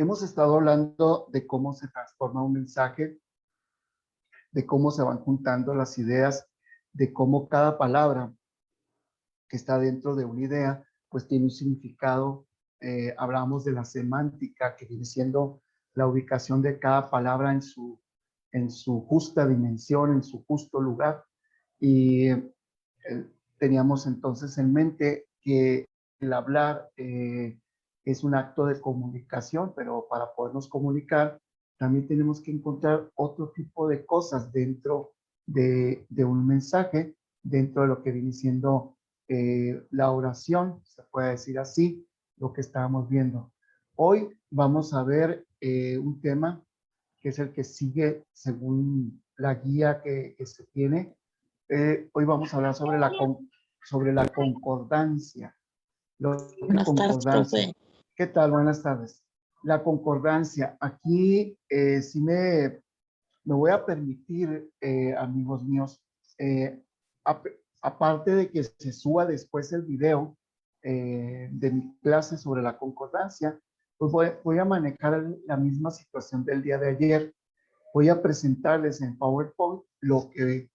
Hemos estado hablando de cómo se transforma un mensaje, de cómo se van juntando las ideas, de cómo cada palabra que está dentro de una idea, pues tiene un significado. Hablamos de la semántica, que viene siendo la ubicación de cada palabra en su justa dimensión, en su justo lugar. Y teníamos entonces en mente que el hablar es un acto de comunicación, pero para podernos comunicar también tenemos que encontrar otro tipo de cosas dentro de un mensaje, dentro de lo que viene siendo la oración, se puede decir así, lo que estábamos viendo. Hoy vamos a ver un tema que es el que sigue según la guía que se tiene. Hoy vamos a hablar sobre la concordancia. Buenas tardes, profe. ¿Qué tal? Buenas tardes. La concordancia. Aquí sí me voy a permitir, amigos míos, ap aparte de que se suba después el video de mi clase sobre la concordancia, pues voy a manejar la misma situación del día de ayer. Voy a presentarles en PowerPoint lo que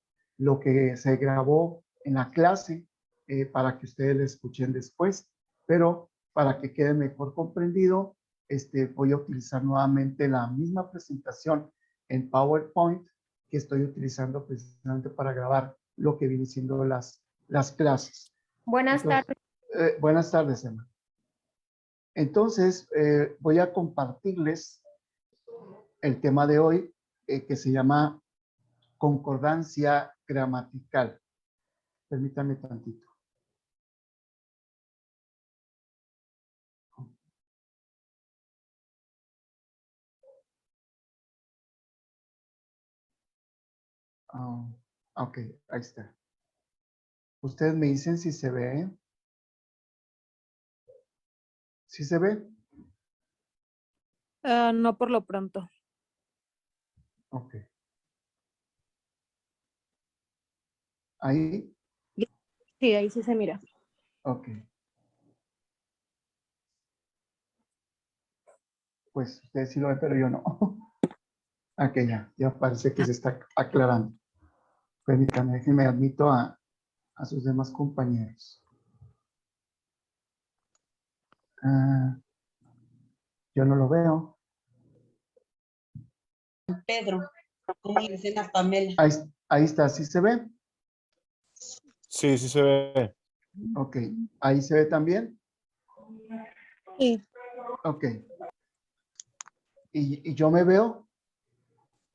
se grabó en la clase para que ustedes lo escuchen después, pero para que quede mejor comprendido, voy a utilizar nuevamente la misma presentación en PowerPoint que estoy utilizando precisamente para grabar lo que viene siendo las clases. Buenas tardes. Buenas tardes, Emma. Entonces, voy a compartirles el tema de hoy, que se llama concordancia gramatical. Permítanme tantito. Ok, ahí está. Ustedes me dicen si se ve. ¿Sí se ve? No por lo pronto. Ok. Ahí. Sí, ahí sí se mira. Ok. Pues ustedes sí lo ven, pero yo no. Ok, ya parece que se está aclarando. Permítanme, déjenme admito a sus demás compañeros. Yo no lo veo. Pedro, ¿cómo le dicen a Pamela? Ahí está, ¿sí se ve? Sí, sí se ve. Ok, ¿ahí se ve también? Sí. Ok. ¿Y yo me veo?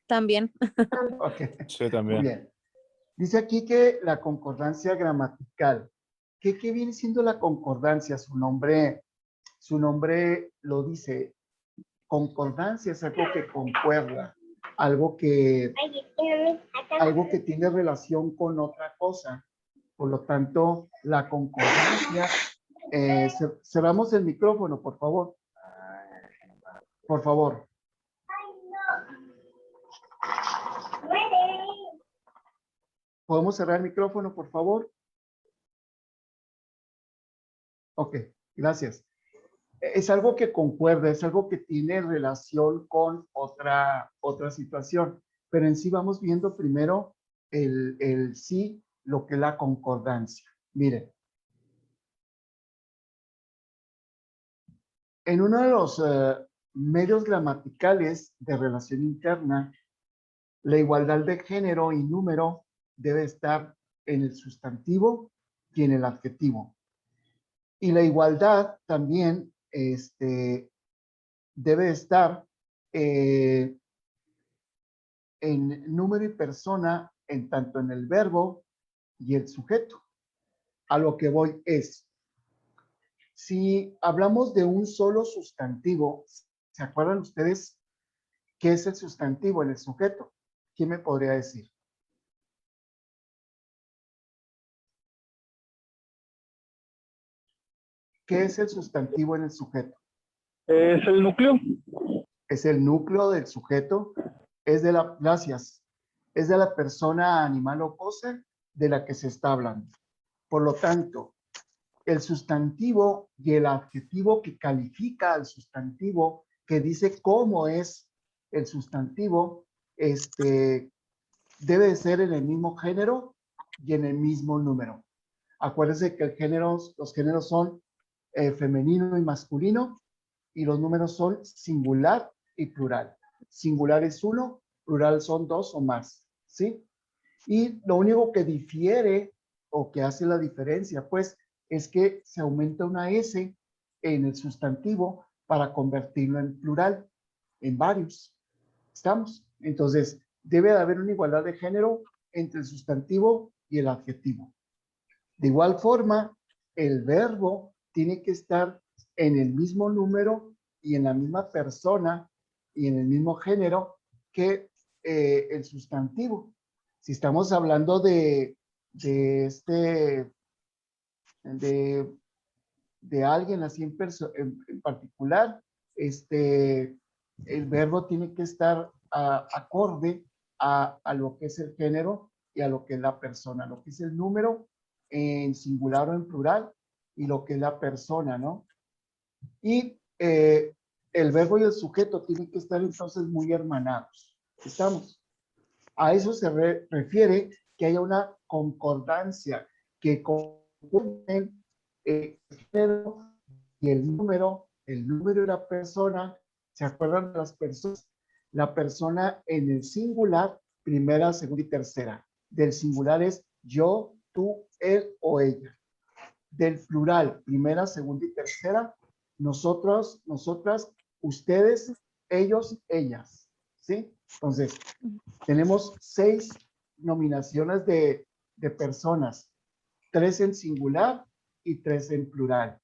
También. Ok, Sí, muy también. bien. Dice aquí que la concordancia gramatical. ¿Qué viene siendo la concordancia? Su nombre lo dice. Concordancia es algo que concuerda, algo que tiene relación con otra cosa. Por lo tanto, la concordancia, cerramos el micrófono, por favor. Por favor. ¿Podemos cerrar el micrófono, por favor? Ok, gracias. Es algo que concuerda, es algo que tiene relación con otra situación. Pero en sí vamos viendo primero el sí, lo que es la concordancia. Mire. En uno de los medios gramaticales de relación interna, la igualdad de género y número debe estar en el sustantivo y en el adjetivo. Y la igualdad también debe estar en número y persona, en tanto en el verbo y el sujeto. A lo que voy es, si hablamos de un solo sustantivo, ¿se acuerdan ustedes qué es el sustantivo en el sujeto? ¿Quién me podría decir? ¿Qué es el sustantivo en el sujeto? Es el núcleo. Es el núcleo del sujeto, gracias, es de la persona, animal o cosa de la que se está hablando. Por lo tanto, el sustantivo y el adjetivo que califica al sustantivo que dice cómo es el sustantivo, debe de ser en el mismo género y en el mismo número. Acuérdense que los géneros son femenino y masculino, y los números son singular y plural. Singular es 1, plural son 2 o más, ¿sí? Y lo único que difiere o que hace la diferencia, pues, es que se aumenta una S en el sustantivo para convertirlo en plural, en varios. ¿Estamos? Entonces, debe de haber una igualdad de género entre el sustantivo y el adjetivo. De igual forma, el verbo tiene que estar en el mismo número y en la misma persona y en el mismo género que el sustantivo. Si estamos hablando de alguien así en particular, el verbo tiene que estar acorde a lo que es el género y a lo que es la persona, lo que es el número en singular o en plural y lo que es la persona, ¿no? Y el verbo y el sujeto tienen que estar entonces muy hermanados. ¿Estamos? A eso se refiere que haya una concordancia, que concurren el género y el número y la persona. ¿Se acuerdan de las personas? La persona en el singular, primera, segunda y tercera. Del singular es yo, tú, él o ella. Del plural, primera, segunda y tercera, nosotros, nosotras, ustedes, ellos, ellas. ¿Sí? Entonces, tenemos 6 nominaciones de personas, 3 en singular y 3 en plural.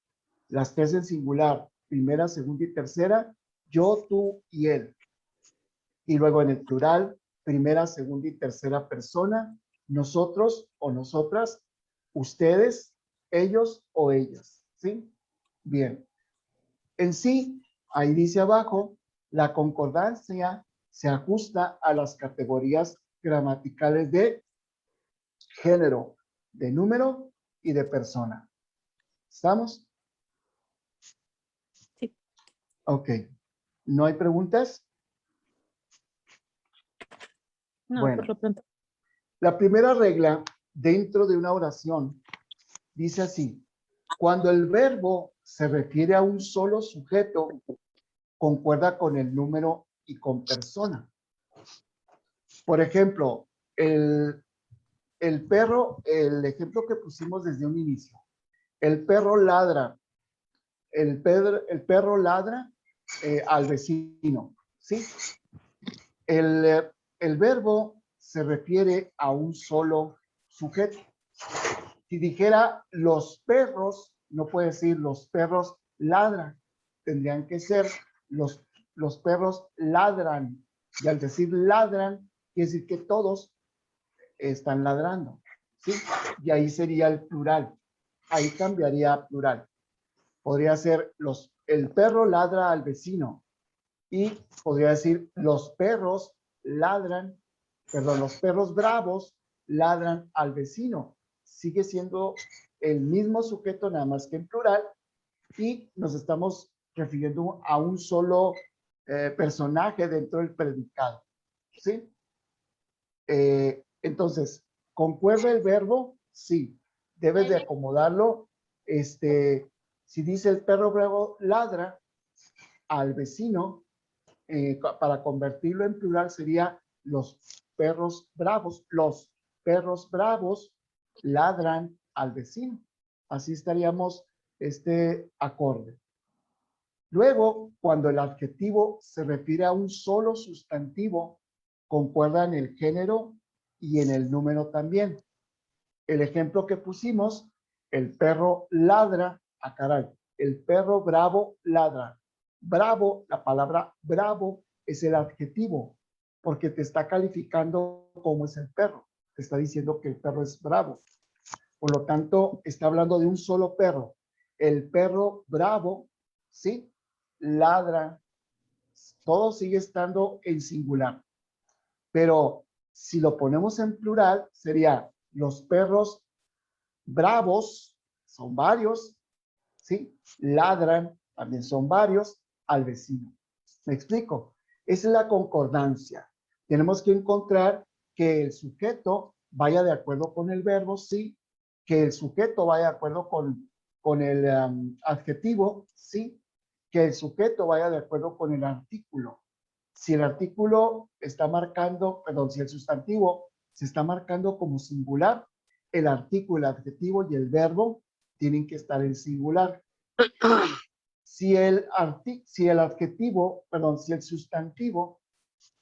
Las 3 en singular, primera, segunda y tercera, yo, tú y él. Y luego en el plural, primera, segunda y tercera persona, nosotros o nosotras, ustedes, ellos o ellas. ¿Sí? Bien. En sí, ahí dice abajo, la concordancia se ajusta a las categorías gramaticales de género, de número y de persona. ¿Estamos? Sí. Ok. ¿No hay preguntas? No, Bueno. por lo pronto. La primera regla dentro de una oración dice así: cuando el verbo se refiere a un solo sujeto, concuerda con el número y con persona. Por ejemplo, el perro, el ejemplo que pusimos desde un inicio. El perro ladra. El perro ladra al vecino. ¿Sí? El verbo se refiere a un solo sujeto. Si dijera los perros, no puede decir los perros ladran. Tendrían que ser los perros ladran. Y al decir ladran, quiere decir que todos están ladrando. ¿Sí? Y ahí sería el plural. Ahí cambiaría a plural. Podría ser el perro ladra al vecino. Y podría decir los perros ladran, perdón, los perros bravos ladran al vecino. Sigue siendo el mismo sujeto, nada más que en plural, y nos estamos refiriendo a un solo personaje dentro del predicado. ¿Sí? Entonces, ¿concuerda el verbo? Sí. Debes de acomodarlo. Si dice el perro bravo ladra al vecino, para convertirlo en plural sería los perros bravos. Los perros bravos ladran al vecino. Así estaríamos acorde. Luego, cuando el adjetivo se refiere a un solo sustantivo, concuerda en el género y en el número también. El ejemplo que pusimos, el perro ladra, caray, el perro bravo ladra. Bravo, la palabra bravo es el adjetivo, porque te está calificando cómo es el perro. Te está diciendo que el perro es bravo. Por lo tanto, está hablando de un solo perro. El perro bravo, ¿sí? Ladra. Todo sigue estando en singular. Pero si lo ponemos en plural, sería los perros bravos, son varios, ¿sí? Ladran, también son varios, al vecino. ¿Me explico? Esa es la concordancia. Tenemos que encontrar que el sujeto vaya de acuerdo con el verbo, sí. Que el sujeto vaya de acuerdo con el adjetivo, sí. Que el sujeto vaya de acuerdo con el artículo. Si el artículo está marcando, perdón, si el sustantivo se está marcando como singular, el artículo, el adjetivo y el verbo tienen que estar en singular. Si el adjetivo, perdón, si el sustantivo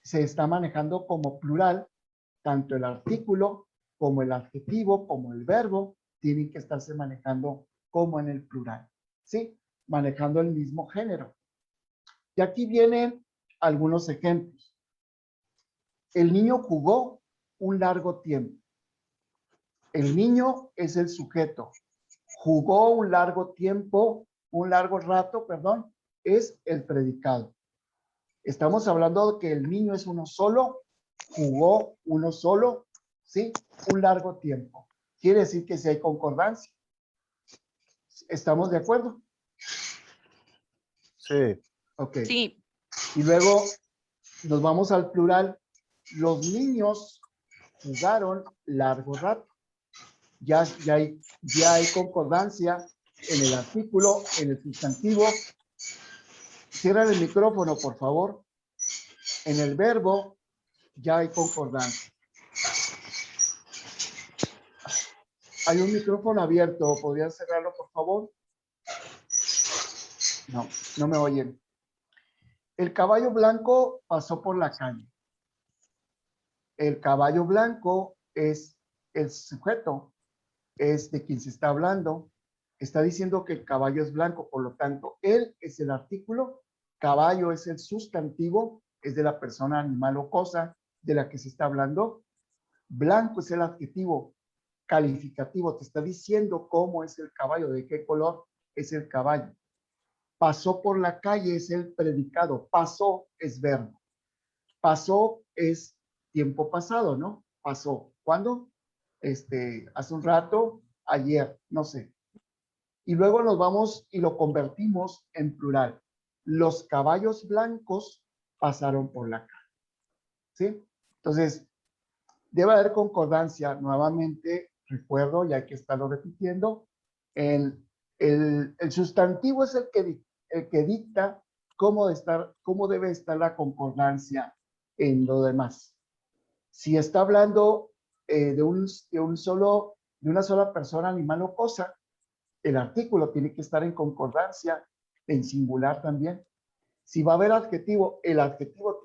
se está manejando como plural, tanto el artículo como el adjetivo, como el verbo, tienen que estarse manejando como en el plural, ¿sí? Manejando el mismo género. Y aquí vienen algunos ejemplos. El niño jugó un largo tiempo. El niño es el sujeto. Jugó un largo tiempo, un largo rato, perdón, es el predicado. Estamos hablando de que el niño es uno solo, jugó uno solo, ¿sí? Un largo tiempo. Quiere decir que si hay concordancia. ¿Estamos de acuerdo? Sí. Ok. Sí. Y luego nos vamos al plural. Los niños jugaron largo rato. Ya hay concordancia en el artículo, en el sustantivo. Cierra el micrófono, por favor. En el verbo ya hay concordancia. Hay un micrófono abierto. ¿Podrían cerrarlo, por favor? No, no me oyen. El caballo blanco pasó por la calle. El caballo blanco es el sujeto, es de quien se está hablando. Está diciendo que el caballo es blanco, por lo tanto, él es el artículo, caballo es el sustantivo, es de la persona, animal o cosa de la que se está hablando. Blanco es el adjetivo calificativo, te está diciendo cómo es el caballo, de qué color es el caballo. Pasó por la calle es el predicado, pasó es verbo. Pasó es tiempo pasado, ¿no? Pasó. ¿Cuándo? Hace un rato, ayer, no sé. Y luego nos vamos y lo convertimos en plural. Los caballos blancos pasaron por la calle. ¿Sí? Entonces, debe haber concordancia. Nuevamente, recuerdo, y hay que estarlo repitiendo, el sustantivo es el que dicta cómo debe estar la concordancia en lo demás. Si está hablando de una sola persona, animal o cosa, el artículo tiene que estar en concordancia, en singular también. Si va a haber adjetivo, el adjetivo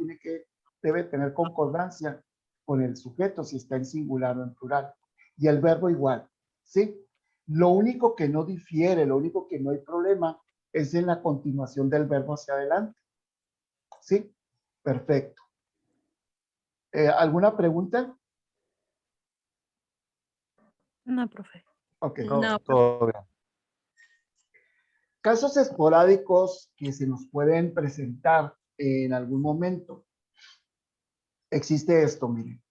debe tener concordancia con el sujeto si está en singular o en plural. Y el verbo igual, ¿sí? Lo único que no difiere, lo único que no hay problema es en la continuación del verbo hacia adelante. ¿Sí? Perfecto. ¿Alguna pregunta? No, profe. Ok. No, Todo bien. Casos esporádicos que se nos pueden presentar en algún momento. Existe esto, miren.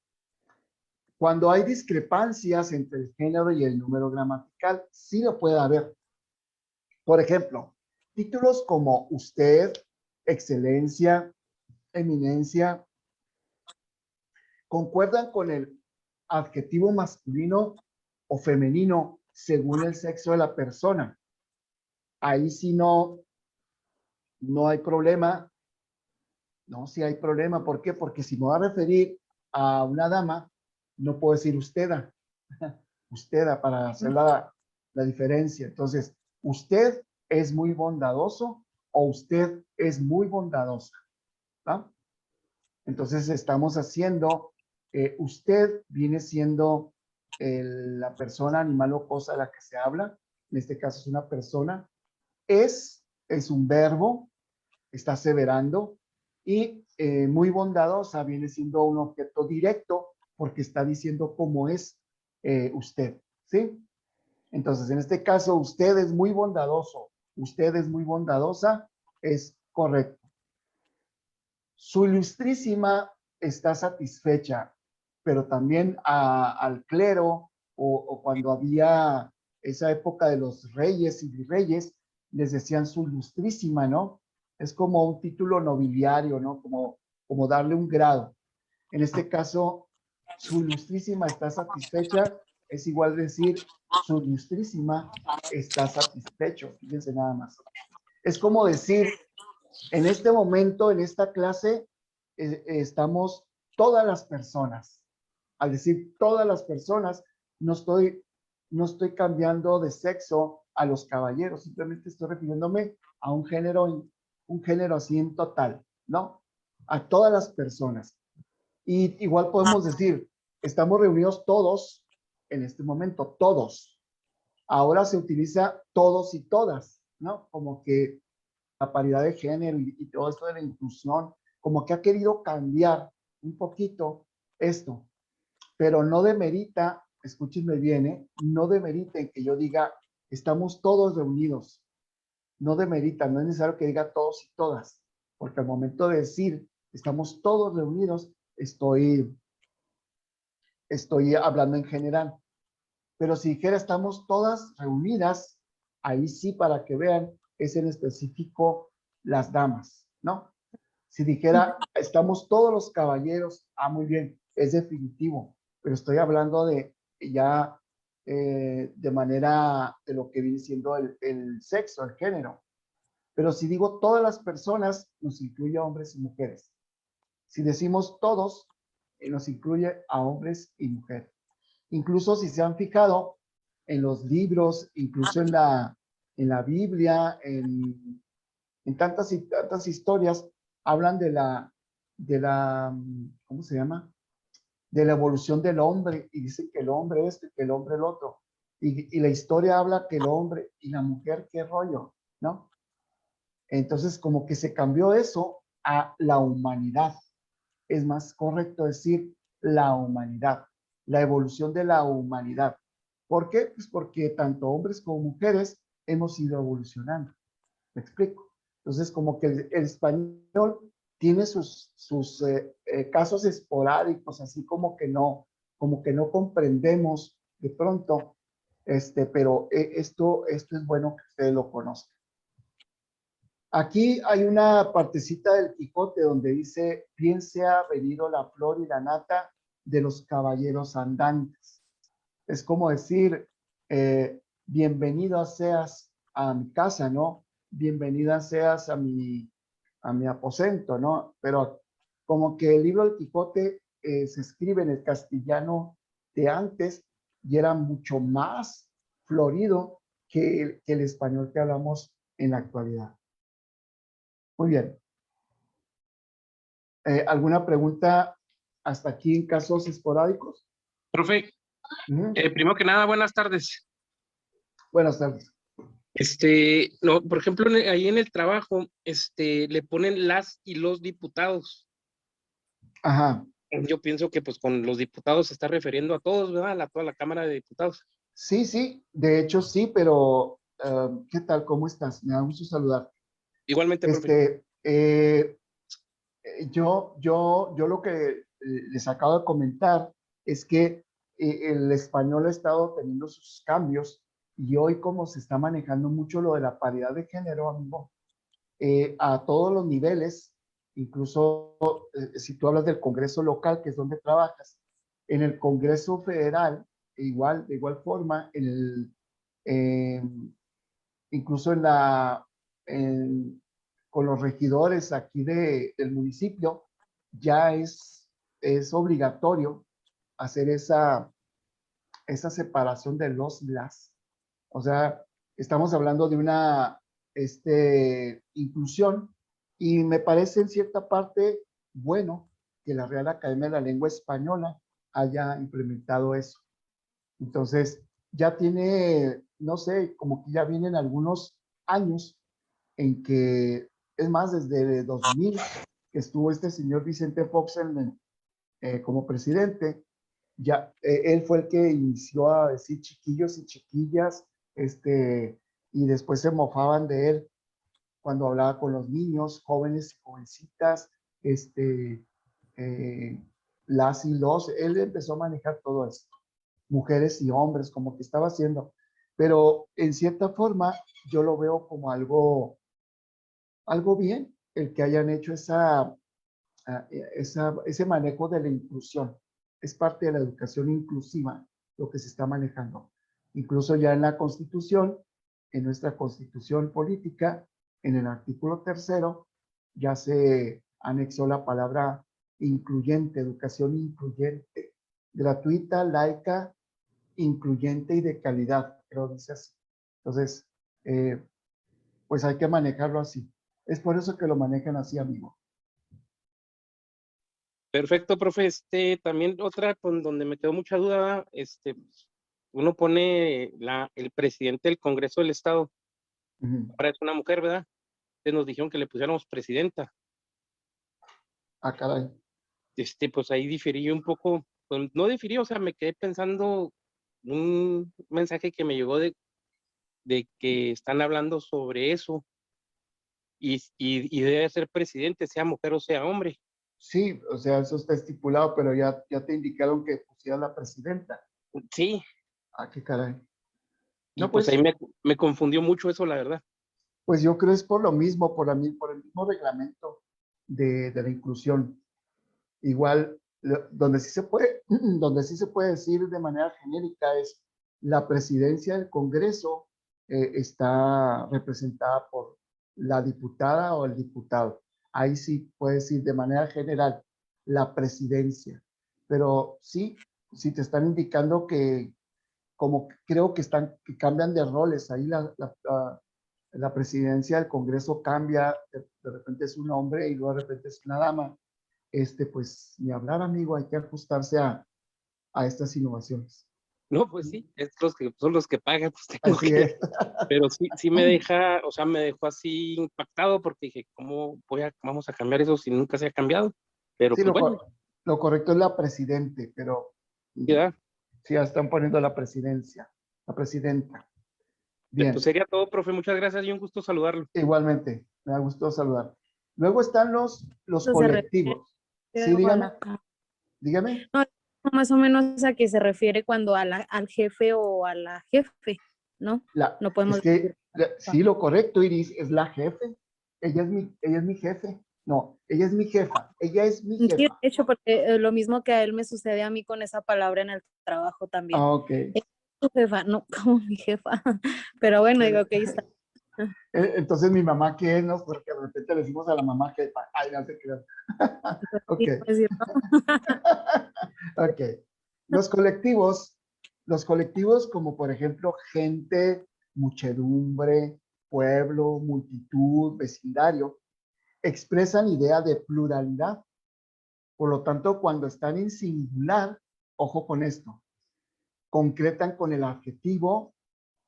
Cuando hay discrepancias entre el género y el número gramatical, sí lo puede haber. Por ejemplo, títulos como usted, excelencia, eminencia, concuerdan con el adjetivo masculino o femenino según el sexo de la persona. Ahí sí no hay problema. No, sí hay problema. ¿Por qué? Porque si me va a referir a una dama, no puedo decir usteda. Usteda para hacer la diferencia. Entonces, usted es muy bondadoso o usted es muy bondadosa. ¿Va? Entonces, estamos haciendo, usted viene siendo la persona, animal o cosa de la que se habla. En este caso es una persona. Es un verbo, está aseverando. Y muy bondadosa viene siendo un objeto directo porque está diciendo cómo es usted, ¿sí? Entonces, en este caso, usted es muy bondadoso, usted es muy bondadosa, es correcto. Su ilustrísima está satisfecha, pero también al clero o cuando había esa época de los reyes y virreyes, les decían su ilustrísima, ¿no? Es como un título nobiliario, ¿no? Como darle un grado. En este caso, su ilustrísima está satisfecha, es igual decir, su ilustrísima está satisfecho. Fíjense nada más. Es como decir, en este momento, en esta clase, estamos todas las personas. Al decir todas las personas, no estoy cambiando de sexo a los caballeros, simplemente estoy refiriéndome a un género así en total, ¿no? A todas las personas. Y igual podemos decir, estamos reunidos todos en este momento, todos. Ahora se utiliza todos y todas, ¿no? Como que la paridad de género y todo esto de la inclusión, como que ha querido cambiar un poquito esto, pero no demerita, escúchenme bien, no demerita en que yo diga, estamos todos reunidos. No demerita, no es necesario que diga todos y todas, porque al momento de decir, estamos todos reunidos, estoy hablando en general. Pero si dijera estamos todas reunidas, ahí sí para que vean, es en específico las damas, ¿no? Si dijera estamos todos los caballeros, muy bien, es definitivo, pero estoy hablando de ya de manera de lo que viene siendo el sexo, el género. Pero si digo todas las personas, nos incluye a hombres y mujeres. Si decimos todos, nos incluye a hombres y mujeres. Incluso si se han fijado en los libros, incluso en la Biblia, en tantas y tantas historias, hablan de la, ¿cómo se llama? De la evolución del hombre, y dicen que el hombre esto y que el hombre el otro. Y la historia habla que el hombre y la mujer, qué rollo, ¿no? Entonces, como que se cambió eso a la humanidad. Es más correcto decir la humanidad, la evolución de la humanidad. ¿Por qué? Pues porque tanto hombres como mujeres hemos ido evolucionando. ¿Me explico? Entonces, como que el español tiene sus casos esporádicos, así como que no comprendemos de pronto, pero esto es bueno que ustedes lo conozcan. Aquí hay una partecita del Quijote donde dice, bien sea venido la flor y la nata de los caballeros andantes. Es como decir, bienvenido seas a mi casa, ¿no? Bienvenida seas a mi aposento, ¿no? Pero como que el libro del Quijote se escribe en el castellano de antes y era mucho más florido que el español que hablamos en la actualidad. Muy bien. ¿Alguna pregunta hasta aquí en casos esporádicos? Profe, primero que nada, buenas tardes. Buenas tardes. No, por ejemplo, ahí en el trabajo, le ponen las y los diputados. Ajá. Yo pienso que pues con los diputados se está refiriendo a todos, ¿verdad? A toda la Cámara de Diputados. Sí, sí, de hecho sí, pero ¿qué tal? ¿Cómo estás? Me da gusto saludar. Igualmente, profe. Yo lo que les acabo de comentar es que el español ha estado teniendo sus cambios y hoy como se está manejando mucho lo de la paridad de género, amigo, a todos los niveles, incluso si tú hablas del Congreso local, que es donde trabajas, en el Congreso federal, de igual forma, eh, incluso con los regidores aquí del municipio, ya es obligatorio hacer esa separación de los y las. O sea, estamos hablando de una inclusión y me parece en cierta parte bueno que la Real Academia de la Lengua Española haya implementado eso. Entonces, ya tiene, no sé, como que ya vienen algunos años en que, es más, desde 2000 que estuvo este señor Vicente Fox como presidente, ya él fue el que inició a decir chiquillos y chiquillas, y después se mofaban de él cuando hablaba con los niños, jóvenes y jovencitas, las y los, él empezó a manejar todo esto, mujeres y hombres, como que estaba haciendo, pero en cierta forma yo lo veo como algo algo bien el que hayan hecho ese manejo de la inclusión. Es parte de la educación inclusiva lo que se está manejando. Incluso ya en la Constitución, en nuestra Constitución política, en el artículo 3º, ya se anexó la palabra incluyente, educación incluyente, gratuita, laica, incluyente y de calidad, creo que dice así. Entonces, pues hay que manejarlo así. Es por eso que lo manejan así, amigo. Perfecto, profe. También otra con donde me quedó mucha duda, uno pone el presidente del Congreso del Estado, Ujú. ahora es una mujer, ¿verdad? Entonces nos dijeron que le pusiéramos presidenta. Ah, caray. Pues ahí diferí un poco, pues, no diferí, o sea, me quedé pensando un mensaje que me llegó de que están hablando sobre eso y debe ser presidente, sea mujer o sea hombre. Sí, o sea, eso está estipulado, pero ya te indicaron que pusiera la presidenta. Sí, Ah, qué caray. y No, pues ahí pues, me confundió mucho eso, la verdad. pues yo creo es por lo mismo, por el mismo reglamento de la inclusión. Igual, donde sí se puede, donde sí se puede decir de manera genérica es la presidencia del Congreso está representada por la diputada o el diputado. Ahí sí puede decir de manera general la presidencia. Pero sí, sí te están indicando que como creo que cambian de roles. Ahí la presidencia del Congreso cambia, de repente es un hombre y luego de repente es una dama. Pues ni hablar, amigo, hay que ajustarse a estas innovaciones. No, pues sí, son los que pagan, pues tengo Así que, es. pero sí me deja, o sea, me dejó así impactado porque dije, ¿cómo vamos a cambiar eso si nunca se ha cambiado? Pero Sí, pues bueno, lo correcto es la presidente, pero ya, sí, ya están poniendo la presidencia, la presidenta. pues Bien, sería todo, profe, muchas gracias y un gusto saludarlo. igualmente, me ha gustado saludar. Luego están los Eso se refiere colectivos. Sí, dígame, cuando acá. dígame. No, más o menos a qué se refiere cuando al jefe o a la jefe, ¿no? No Es podemos que decir. sí, lo correcto, Iris, es la jefe. Ella es mi jefe. No, ella es mi jefa. Ella es mi Sí, de jefa. hecho, porque lo mismo que a él me sucede a mí con esa palabra en el trabajo también. Ah, ok. Es tu jefa, no como mi jefa. Pero bueno, digo que ahí está. Entonces, mi mamá, ¿qué es? No, porque de repente le decimos a la mamá jefa. Ay, no se crean. Ok, Sí, no es cierto. ok. Los colectivos como por ejemplo gente, muchedumbre, pueblo, multitud, vecindario, expresan idea de pluralidad. Por lo tanto, cuando están en singular, ojo con esto, concretan con el adjetivo,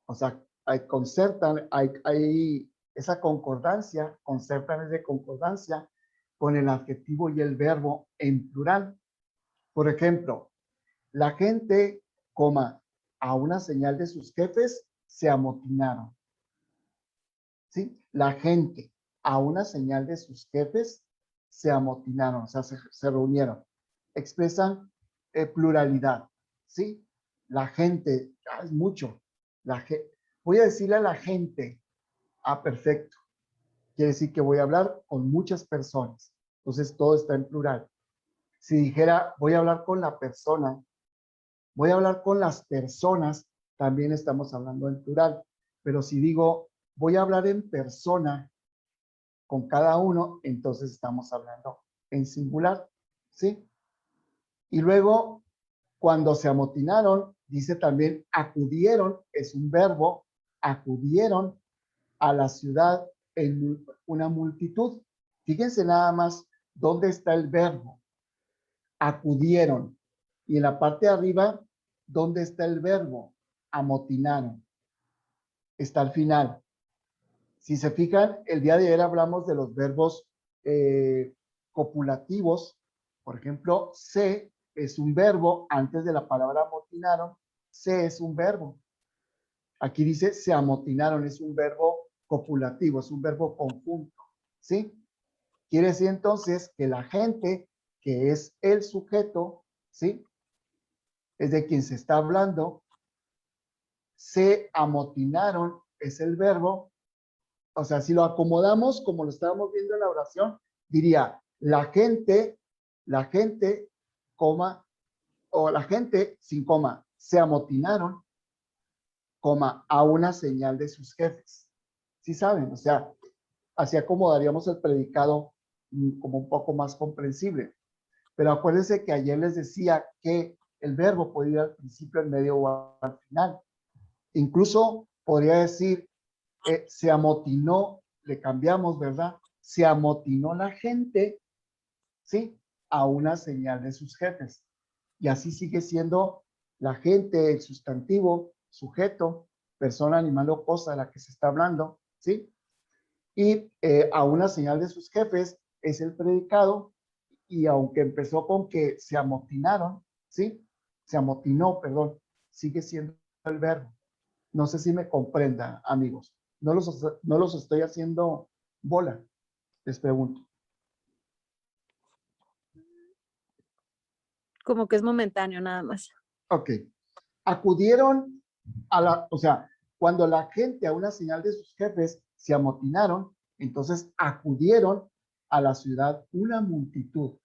o sea, concertan, hay esa concordancia, concertan esa concordancia con el adjetivo y el verbo en plural. Por ejemplo, la gente, a una señal de sus jefes, se amotinaron. ¿Sí? La gente, a una señal de sus jefes, se amotinaron, o sea, se reunieron. Expresan pluralidad, ¿sí? La gente, es mucho. Voy a decirle a la gente, perfecto. Quiere decir que voy a hablar con muchas personas. Entonces, todo está en plural. Si dijera, voy a hablar con la persona, voy a hablar con las personas, también estamos hablando en plural. Pero si digo, voy a hablar en persona con cada uno, entonces estamos hablando en singular, ¿sí? Y luego, cuando se amotinaron, dice también acudieron, es un verbo, acudieron a la ciudad en una multitud. Fíjense nada más dónde está el verbo. Acudieron. Y en la parte de arriba, ¿dónde está el verbo? Amotinaron. Está al final. Si se fijan, el día de ayer hablamos de los verbos copulativos. Por ejemplo, se es un verbo antes de la palabra amotinaron. Se es un verbo. Aquí dice se amotinaron, es un verbo copulativo, es un verbo conjunto. ¿Sí? Quiere decir entonces que la gente, que es el sujeto, ¿sí? Es de quien se está hablando. Se amotinaron es el verbo O sea, si lo acomodamos como lo estábamos viendo en la oración, diría la gente, coma, o la gente, sin coma, se amotinaron, coma, a una señal de sus jefes. ¿Sí saben? O sea, así acomodaríamos el predicado como un poco más comprensible. Pero acuérdense que ayer les decía que el verbo puede ir al principio, al medio o al final. Incluso podría decir, se amotinó, le cambiamos, ¿verdad? Se amotinó la gente, ¿sí? A una señal de sus jefes. Y así sigue siendo la gente, el sustantivo, sujeto, persona, animal o cosa de la que se está hablando, ¿sí? Y a una señal de sus jefes es el predicado, y aunque empezó con que se amotinaron, ¿sí? Se amotinó, perdón, sigue siendo el verbo. No sé si me comprenda, amigos. No los estoy haciendo bola, les pregunto. Como que es momentáneo nada más. Ok. Acudieron o sea, cuando la gente a una señal de sus jefes se amotinaron, entonces acudieron a la ciudad una multitud.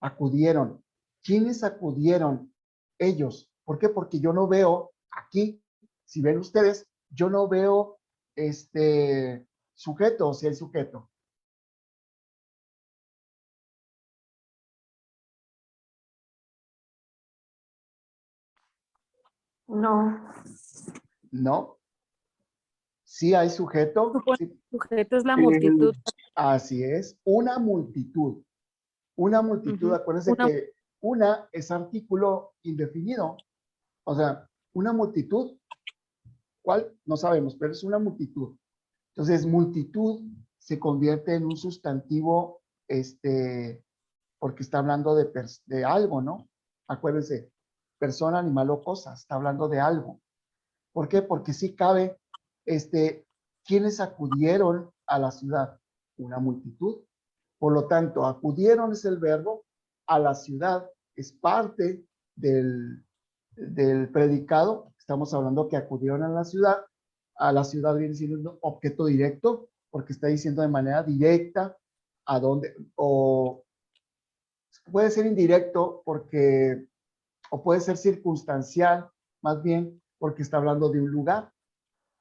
Acudieron. ¿Quiénes acudieron? Ellos. ¿Por qué? Porque yo no veo aquí, si ven ustedes, yo no veo sujeto, o si hay sujeto. No. ¿No? Sí hay sujeto. Supone Sí. que el sujeto es la Eh, multitud. Así es. Una multitud. Una multitud, Ujú. acuérdense que una es artículo indefinido. O sea, una multitud, ¿cuál? No sabemos, pero es una multitud. Entonces, multitud se convierte en un sustantivo, porque está hablando de algo, ¿no? Acuérdense, persona, animal o cosa, está hablando de algo. ¿Por qué? Porque sí cabe, ¿quiénes acudieron a la ciudad? Una multitud. Por lo tanto, acudieron es el verbo, a la ciudad es parte del predicado. Estamos hablando que acudieron a la ciudad viene siendo un objeto directo, porque está diciendo de manera directa a dónde, o puede ser indirecto porque, o puede ser circunstancial, más bien porque está hablando de un lugar.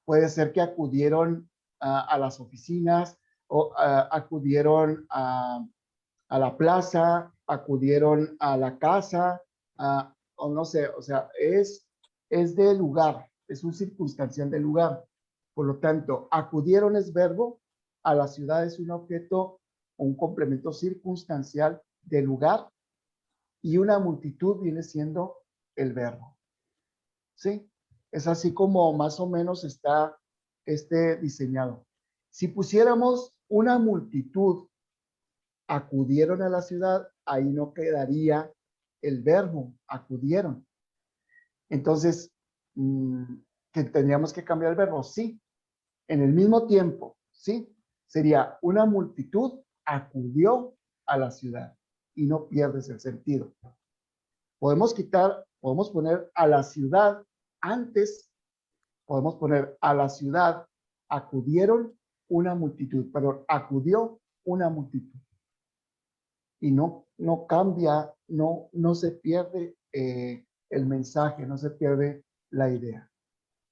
Puede ser que acudieron a las oficinas o acudieron a la plaza, acudieron a la casa, o no sé, o sea, es de lugar, es un circunstancial de lugar. Por lo tanto, acudieron es verbo, a la ciudad es un objeto o un complemento circunstancial de lugar, y una multitud viene siendo el verbo. ¿Sí? Es así como más o menos está diseñado. Si pusiéramos una multitud acudieron a la ciudad, ahí no quedaría el verbo, acudieron. Entonces, que tendríamos que cambiar el verbo, sí. En el mismo tiempo, sí. Sería una multitud acudió a la ciudad y no pierdes el sentido. Podemos poner a la ciudad antes, podemos poner a la ciudad acudieron una multitud, pero acudió una multitud. Y no cambia, no se pierde el mensaje, no se pierde la idea.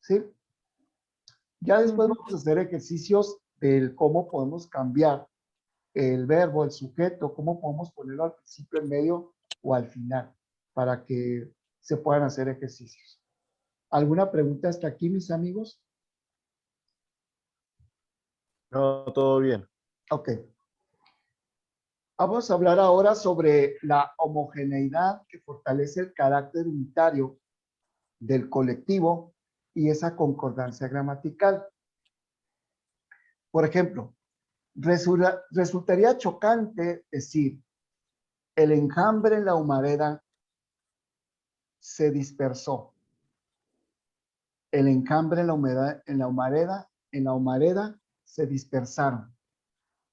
¿Sí? Ya después vamos a hacer ejercicios del cómo podemos cambiar el verbo, el sujeto, cómo podemos ponerlo al principio, en medio o al final, para que se puedan hacer ejercicios. ¿Alguna pregunta hasta aquí, mis amigos? No, todo bien. Ok. Vamos a hablar ahora sobre la homogeneidad que fortalece el carácter unitario del colectivo y esa concordancia gramatical. Por ejemplo, resultaría chocante decir, el enjambre en la humareda se dispersó. El enjambre en la humareda se dispersaron.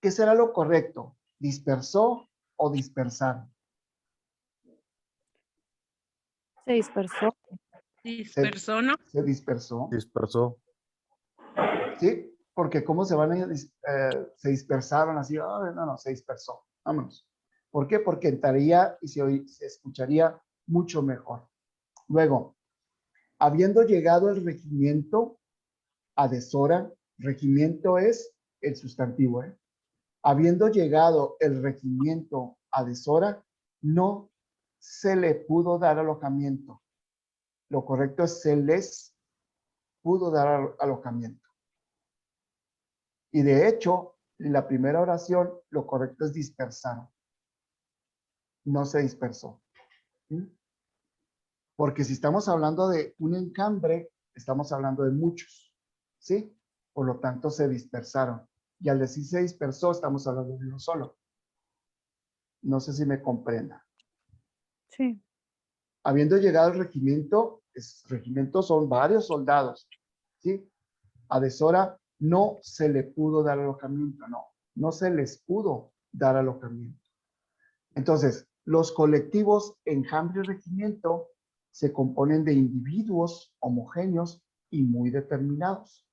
¿Qué será lo correcto? ¿Dispersó o dispersaron? Se dispersó. Se dispersó. Dispersó. ¿Sí? Porque cómo se van a se dispersaron así, no, se dispersó, vámonos. ¿Por qué? Porque entraría y se escucharía mucho mejor. Luego, habiendo llegado el regimiento a deshora, regimiento es el sustantivo, ¿eh? Habiendo llegado el regimiento a deshora, no se le pudo dar alojamiento. Lo correcto es se les pudo dar alojamiento. Y de hecho, en la primera oración, lo correcto es dispersaron. No se dispersó. ¿Mm? Porque si estamos hablando de un encambre, estamos hablando de muchos. ¿Sí? Por lo tanto, se dispersaron. Y al decir se dispersó, estamos hablando de uno solo. No sé si me comprenda. Sí. Habiendo llegado el regimiento, regimiento son varios soldados. ¿Sí? A deshora no se le pudo dar alojamiento, no se les pudo dar alojamiento. Entonces, los colectivos enjambre y regimiento se componen de individuos homogéneos y muy determinados.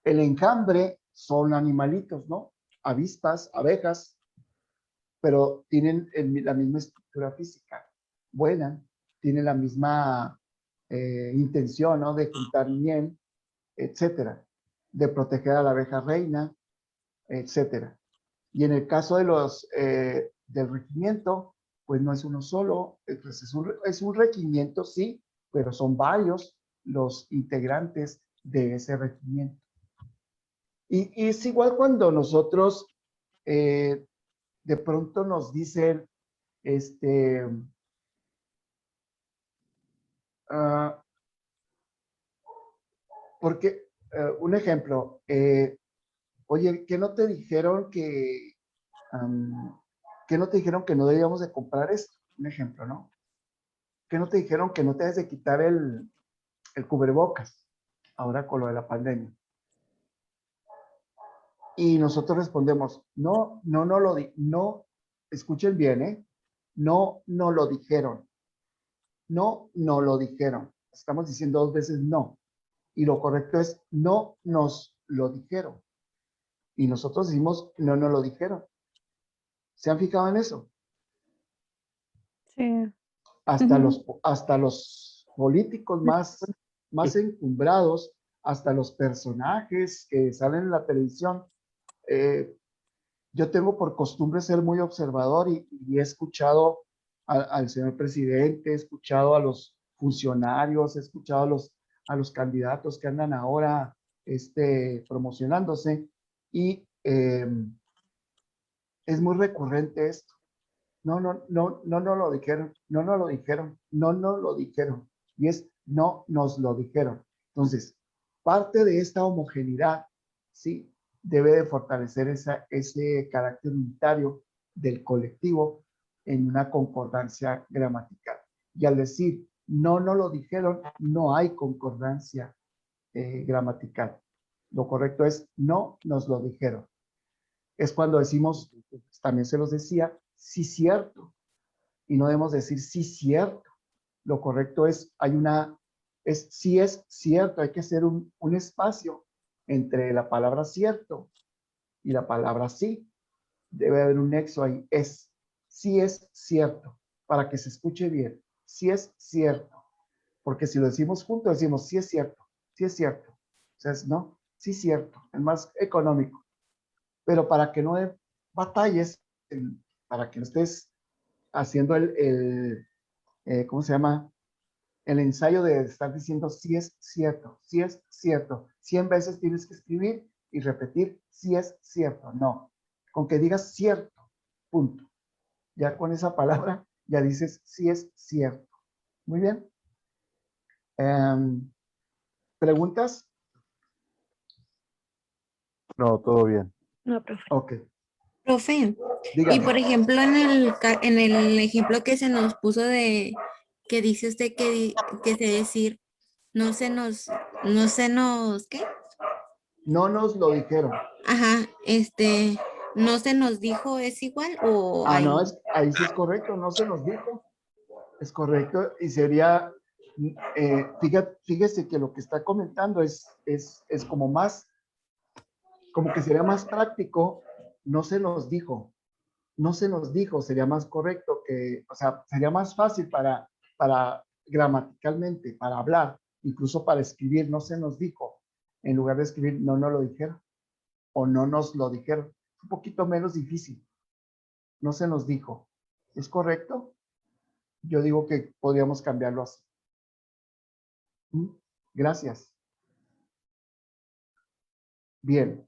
El enjambre son animalitos, ¿no? Avispas, abejas, pero tienen la misma estructura física. Vuelan, tienen la misma intención, ¿no? De juntar miel, etcétera, de proteger a la abeja reina, etcétera. Y en el caso de del regimiento, pues no es uno solo, pues es un regimiento, sí, pero son varios los integrantes de ese regimiento. Y es igual cuando nosotros de pronto nos dicen, porque, un ejemplo, oye, ¿qué no te dijeron que no te dijeron que no debíamos de comprar esto? Un ejemplo, ¿no? ¿Qué no te dijeron que no te debes de quitar el cubrebocas ahora con lo de la pandemia? Y nosotros respondemos, no, escuchen bien, ¿eh? No lo dijeron. No lo dijeron. Estamos diciendo 2 veces no. Y lo correcto es, no nos lo dijeron. Y nosotros decimos, no nos lo dijeron. ¿Se han fijado en eso? Sí. Hasta los políticos más encumbrados, hasta los personajes que salen en la televisión. Yo tengo por costumbre ser muy observador y he escuchado al señor presidente, he escuchado a los funcionarios, he escuchado a los candidatos que andan ahora promocionándose y es muy recurrente esto. No lo dijeron, no nos lo dijeron, no nos lo dijeron. Y es, no nos lo dijeron. Entonces, parte de esta homogeneidad, ¿sí? Debe de fortalecer ese carácter unitario del colectivo en una concordancia gramatical. Y al decir, no nos lo dijeron, no hay concordancia gramatical. Lo correcto es, no nos lo dijeron. Es cuando decimos, también se los decía, sí cierto, y no debemos decir sí cierto. Lo correcto es, sí es cierto, hay que hacer un espacio entre la palabra cierto y la palabra sí. Debe haber un nexo ahí, sí es cierto, para que se escuche bien, sí es cierto. Porque si lo decimos juntos, decimos sí es cierto, sí es cierto. O sea, no, sí es cierto, es más económico. Pero para que no batalles, para que no estés haciendo ¿cómo se llama? El ensayo de estar diciendo sí es cierto, sí es cierto. 100 veces tienes que escribir y repetir sí es cierto. No, con que digas cierto, punto. Ya con esa palabra ya dices sí es cierto. Muy bien. ¿Preguntas? No, todo bien. No, profe. Ok, Profe, y dígame. por ejemplo, en el ejemplo que se nos puso de que dice usted que se decir, ¿qué? No nos lo dijeron. Ajá, no se nos dijo, ¿es igual o No, hay? ahí sí es correcto, no se nos dijo. Es correcto, y sería, fíjese que lo que está comentando es como más como que sería más práctico, no se nos dijo, no se nos dijo, sería más correcto que, o sea, sería más fácil para gramaticalmente, para hablar, incluso para escribir, no se nos dijo, en lugar de escribir, no nos lo dijeron, o no nos lo dijeron, un poquito menos difícil, no se nos dijo, ¿es correcto? Yo digo que podríamos cambiarlo así. Gracias. Bien.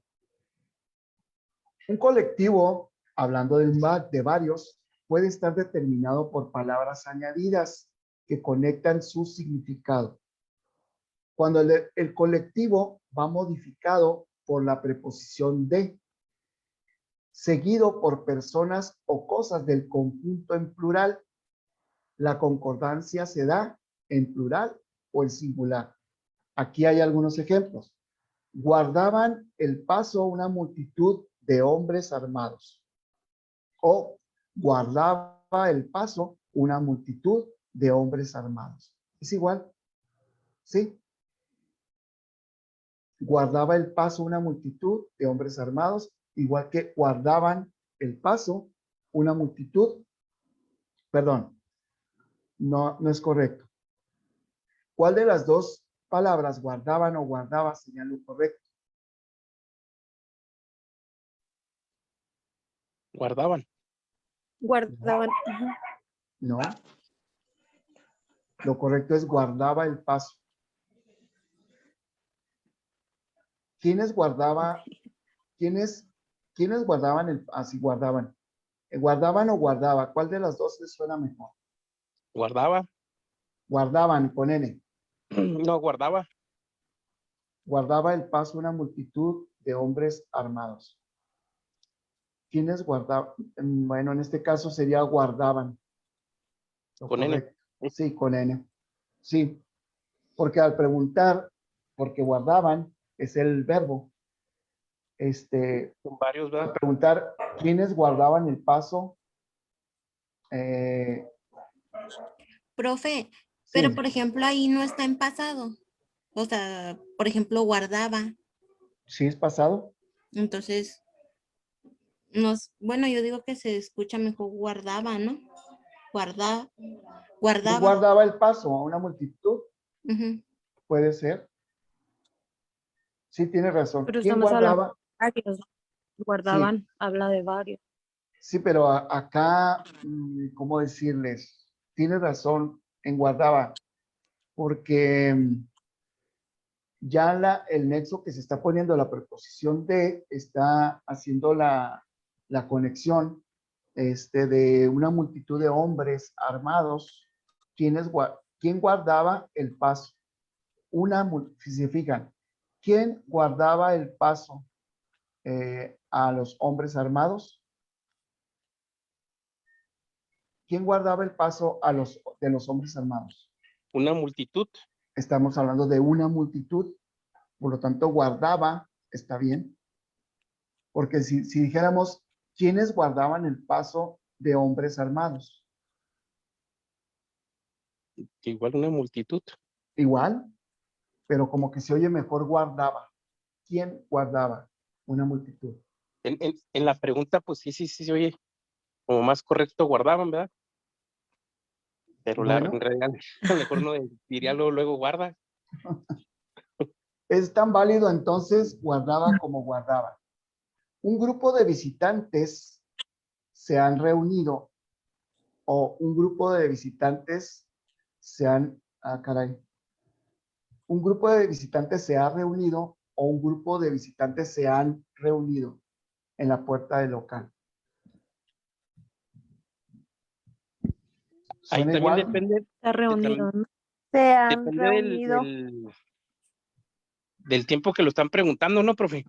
Un colectivo, hablando de varios, puede estar determinado por palabras añadidas que conectan su significado. Cuando el colectivo va modificado por la preposición de, seguido por personas o cosas del conjunto en plural, la concordancia se da en plural o en singular. Aquí hay algunos ejemplos. Guardaban el paso una multitud de hombres armados. O guardaba el paso una multitud de hombres armados. ¿Es igual? ¿Sí? Guardaba el paso una multitud de hombres armados, igual que guardaban el paso una multitud. Perdón, no es correcto. ¿Cuál de las dos palabras, guardaban o guardaba, sería lo correcto? Guardaban. Guardaban. Ajá. No. Lo correcto es guardaba el paso. ¿Quiénes guardaban así guardaban? ¿Guardaban o guardaba? ¿Cuál de las dos les suena mejor? Guardaba. Guardaban con N. No, guardaba. Guardaba el paso una multitud de hombres armados. ¿Quiénes guardaban? Bueno, en este caso sería guardaban. Lo Con N. correcto. Sí, con N. Sí, porque al preguntar, porque guardaban, es el verbo. Con varios, ¿verdad? Preguntar, ¿quiénes guardaban el paso? Profe, pero Sí, por ejemplo ahí no está en pasado. O sea, por ejemplo, guardaba. sí es pasado. Entonces, bueno, yo digo que se escucha mejor guardaba, ¿no? ¿Quién Guardaba. guardaba el paso a una multitud? Ujú. Puede ser. Sí, tiene razón. Pero ¿Quién estamos hablando guardaba? de varios. Sí, Guardaban, habla de varios. sí, pero acá, ¿cómo decirles? Tiene razón en guardaba, porque ya el nexo que se está poniendo, la preposición de, está haciendo la conexión de una multitud de hombres armados. ¿Quién guardaba el paso? Si se fijan, ¿quién guardaba el paso a los hombres armados? ¿Quién guardaba el paso de los hombres armados? Una multitud. Estamos hablando de una multitud, por lo tanto, guardaba, está bien, porque si dijéramos, ¿quiénes guardaban el paso de hombres armados? Igual una multitud. Igual, pero como que se oye mejor guardaba. ¿Quién guardaba? Una multitud. En la pregunta, pues sí, oye, como más correcto guardaban, ¿verdad? Pero Bueno. en realidad, a lo mejor no diría luego guarda. Es tan válido entonces guardaba como guardaba. Un grupo de visitantes se han reunido o un grupo de visitantes un grupo de visitantes se ha reunido o un grupo de visitantes se han reunido en la puerta del local. Ahí ¿Suena también igual? depende, Está reunido, ¿no? Se han depende reunido. del tiempo que lo están preguntando, ¿no, profe?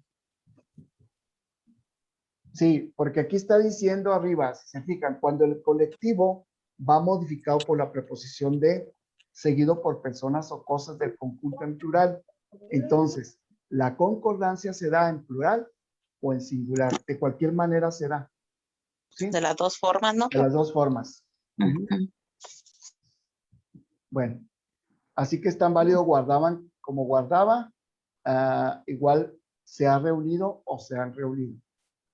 Sí, porque aquí está diciendo arriba, si se fijan, cuando el colectivo va modificado por la preposición de, seguido por personas o cosas del conjunto en plural, entonces la concordancia se da en plural o en singular. De cualquier manera se da. ¿Sí? De las dos formas, ¿no? De las dos formas. Ujú. Bueno, así que es tan válido guardaban como guardaba, igual se ha reunido o se han reunido.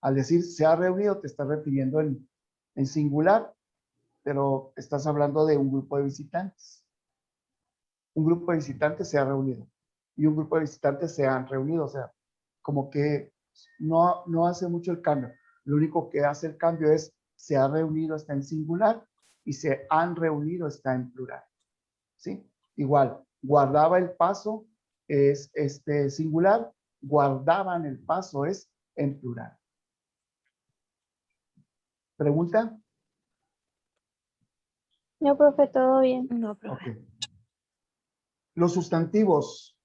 Al decir se ha reunido, te estás refiriendo en singular, pero estás hablando de un grupo de visitantes. Un grupo de visitantes se ha reunido y un grupo de visitantes se han reunido. O sea, como que no hace mucho el cambio. Lo único que hace el cambio es se ha reunido está en singular y se han reunido está en plural. ¿Sí? Igual, guardaba el paso es singular, guardaban el paso es en plural. ¿Pregunta? No, profe, todo bien. No, profe. Ok. Los sustantivos,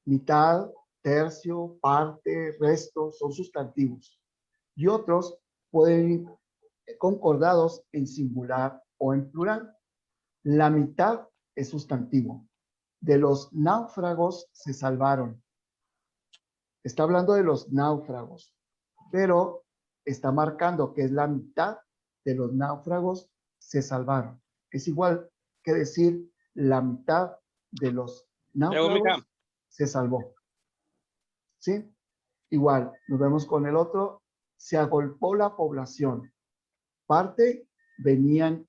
mitad, tercio, parte, resto, son sustantivos. Y otros pueden ir concordados en singular o en plural. La mitad es sustantivo. De los náufragos se salvaron. Está hablando de los náufragos, pero está marcando que es la mitad de los náufragos se salvaron. Es igual que decir la mitad de los náufragos se salvó. ¿Sí? Igual, nos vemos con el otro. Se agolpó la población. Parte venía